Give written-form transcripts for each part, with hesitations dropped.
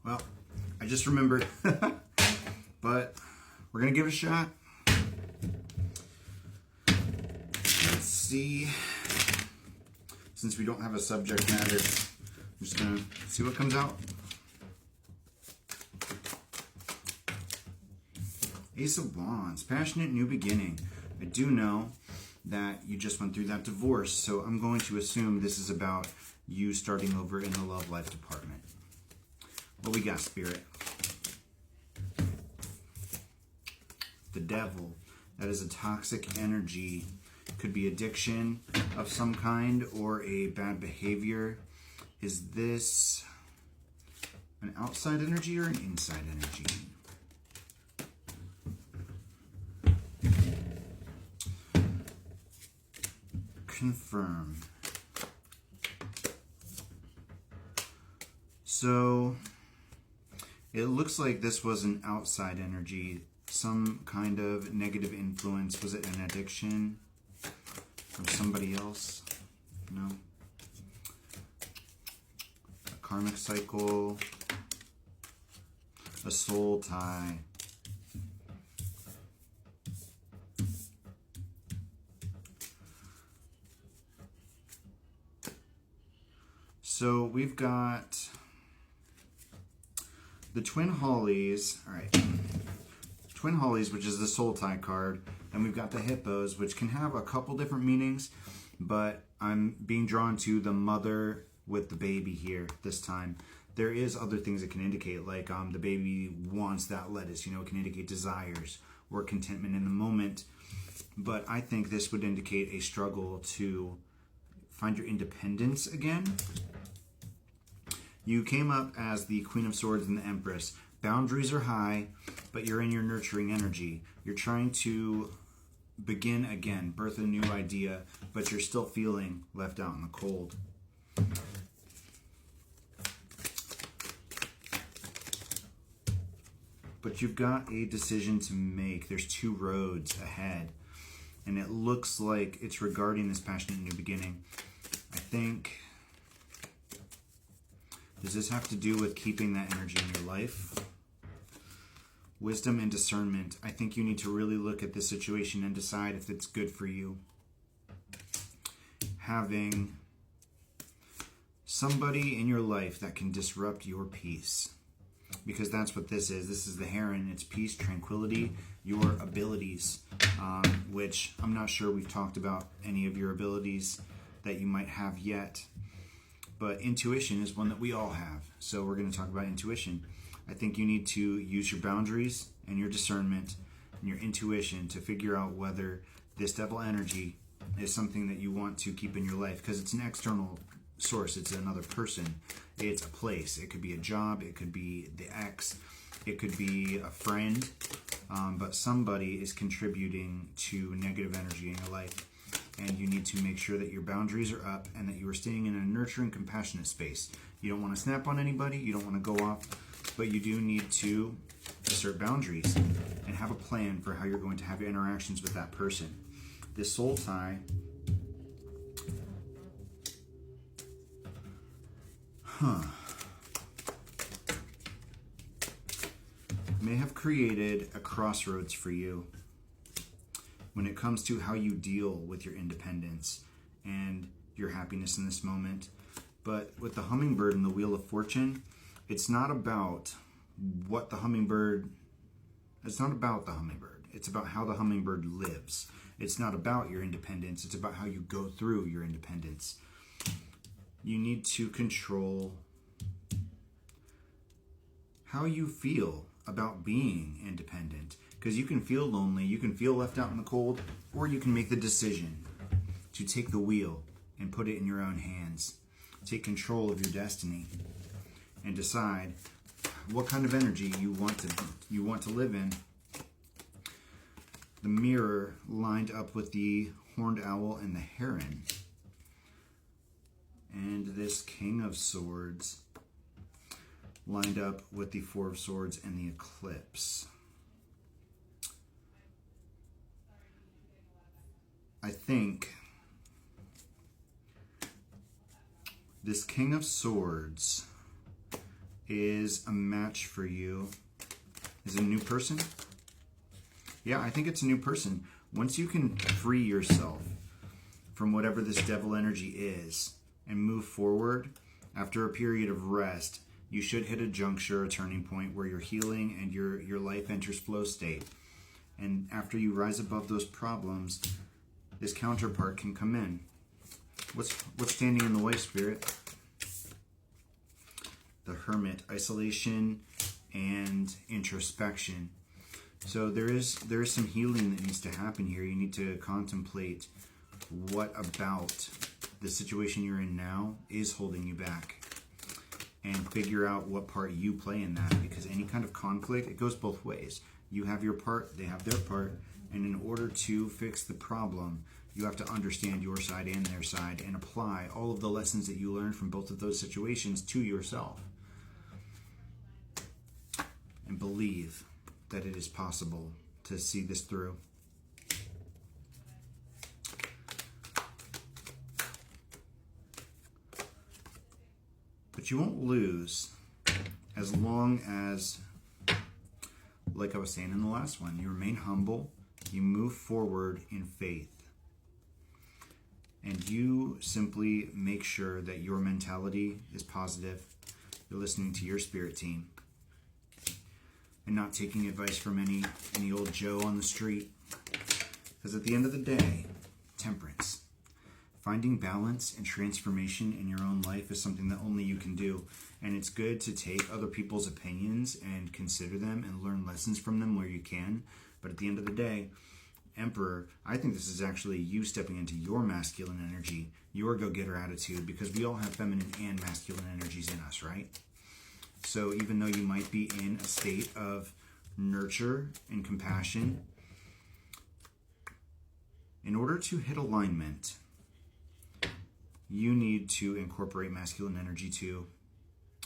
Well, I just remembered, but we're going to give it a shot. Let's see. Since we don't have a subject matter, I'm just going to see what comes out. Ace of Wands, passionate new beginning. I do know that you just went through that divorce, so I'm going to assume this is about you starting over in the love life department. What we got, Spirit? The Devil. That is a toxic energy. Could be addiction of some kind or a bad behavior. Is this an outside energy or an inside energy? Confirm. So it looks like this was an outside energy, some kind of negative influence. Was it an addiction from somebody else? No. A karmic cycle, a soul tie. So we've got the Twin Hollies. All right. Twin Hollies, which is the soul tie card. And we've got the Hippos, which can have a couple different meanings, but I'm being drawn to the mother with the baby here this time. There is other things it can indicate, like the baby wants that lettuce, it can indicate desires or contentment in the moment. But I think this would indicate a struggle to find your independence again. You came up as the Queen of Swords and the Empress. Boundaries are high, but you're in your nurturing energy. You're trying to begin again, birth a new idea, but you're still feeling left out in the cold. But you've got a decision to make. There's two roads ahead, and it looks like it's regarding this passionate new beginning. I think... Does this have to do with keeping that energy in your life? Wisdom and discernment. I think you need to really look at this situation and decide if it's good for you. Having somebody in your life that can disrupt your peace. Because that's what this is. This is the Heron. It's peace, tranquility, your abilities. Which I'm not sure we've talked about any of your abilities that you might have yet. But intuition is one that we all have. So we're going to talk about intuition. I think you need to use your boundaries and your discernment and your intuition to figure out whether this devil energy is something that you want to keep in your life. Because it's an external source. It's another person. It's a place. It could be a job. It could be the ex. It could be a friend. But somebody is contributing to negative energy in your life. And you need to make sure that your boundaries are up and that you are staying in a nurturing, compassionate space. You don't want to snap on anybody. You don't want to go off. But you do need to assert boundaries and have a plan for how you're going to have your interactions with that person. This soul tie may have created a crossroads for you when it comes to how you deal with your independence and your happiness in this moment. But with the hummingbird and the Wheel of Fortune, it's not about what the hummingbird, it's not about the hummingbird. It's about how the hummingbird lives. It's not about your independence. It's about how you go through your independence. You need to control how you feel about being independent. Because you can feel lonely, you can feel left out in the cold, or you can make the decision to take the wheel and put it in your own hands. Take control of your destiny and decide what kind of energy you want to live in. The mirror lined up with the horned owl and the heron. And this King of Swords lined up with the Four of Swords and the eclipse. I think this King of Swords is a match for you. Is it a new person? Yeah, I think it's a new person. Once you can free yourself from whatever this devil energy is and move forward after a period of rest, you should hit a juncture, a turning point where you're healing and your life enters flow state. And after you rise above those problems, this counterpart can come in. What's standing in the way, Spirit? The Hermit, isolation and introspection. So there is some healing that needs to happen here. You need to contemplate what about the situation you're in now is holding you back, and figure out what part you play in that, because any kind of conflict, it goes both ways. You have your part, they have their part, and in order to fix the problem, you have to understand your side and their side and apply all of the lessons that you learned from both of those situations to yourself. And believe that it is possible to see this through. But you won't lose as long as, like I was saying in the last one, you remain humble, you move forward in faith, and you simply make sure that your mentality is positive. You're listening to your spirit team and not taking advice from any old Joe on the street. Because at the end of the day, temperance, finding balance and transformation in your own life is something that only you can do. And it's good to take other people's opinions and consider them and learn lessons from them where you can. But at the end of the day, Emperor, I think this is actually you stepping into your masculine energy, your go-getter attitude, because we all have feminine and masculine energies in us, right? So even though you might be in a state of nurture and compassion, in order to hit alignment, you need to incorporate masculine energy too.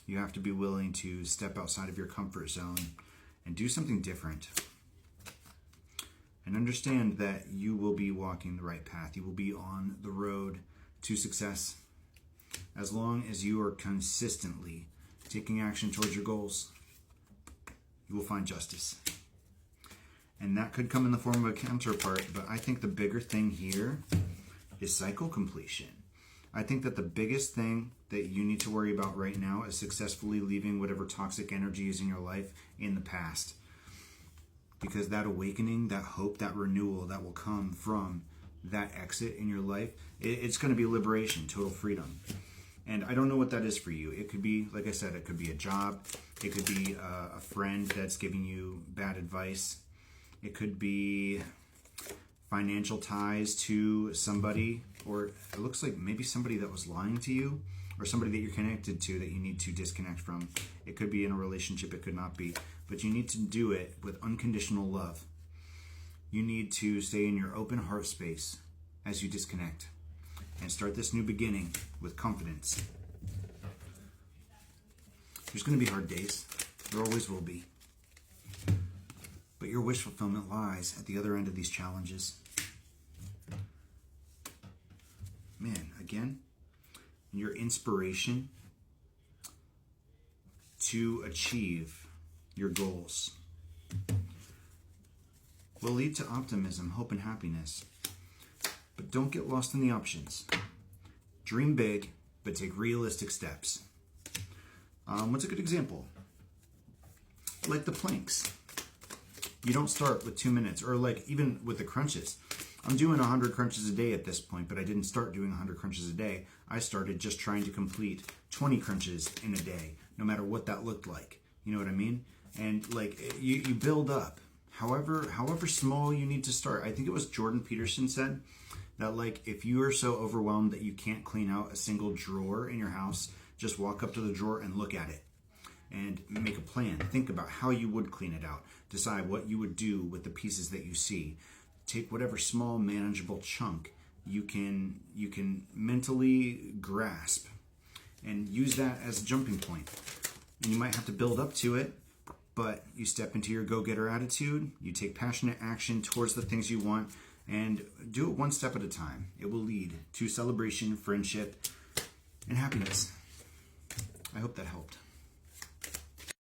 You have to be willing to step outside of your comfort zone and do something different. And understand that you will be walking the right path. You will be on the road to success as long as you are consistently taking action towards your goals. You will find justice. And that could come in the form of a counterpart, but I think the bigger thing here is cycle completion. I think that the biggest thing that you need to worry about right now is successfully leaving whatever toxic energy is in your life in the past. Because that awakening, that hope, that renewal that will come from that exit in your life, it's going to be liberation, total freedom. And I don't know what that is for you. It could be, like I said, it could be a job. It could be a friend that's giving you bad advice. It could be financial ties to somebody, or it looks like maybe somebody that was lying to you, or somebody that you're connected to that you need to disconnect from. It could be in a relationship, it could not be. But you need to do it with unconditional love. You need to stay in your open heart space as you disconnect and start this new beginning with confidence. There's going to be hard days. There always will be. But your wish fulfillment lies at the other end of these challenges. Man, again, your inspiration to achieve your goals will lead to optimism, hope, and happiness. But don't get lost in the options. Dream big, but take realistic steps. What's a good example? Like the planks. You don't start with 2 minutes, or like even with the crunches. I'm doing 100 crunches a day at this point, but I didn't start doing 100 crunches a day. I started just trying to complete 20 crunches in a day, no matter what that looked like. You know what I mean? And like you build up. However small you need to start. I think it was Jordan Peterson said that like if you are so overwhelmed that you can't clean out a single drawer in your house, just walk up to the drawer and look at it and make a plan. Think about how you would clean it out. Decide what you would do with the pieces that you see. Take whatever small manageable chunk you can mentally grasp and use that as a jumping point. And you might have to build up to it, but you step into your go-getter attitude, you take passionate action towards the things you want, and do it one step at a time. It will lead to celebration, friendship, and happiness. I hope that helped.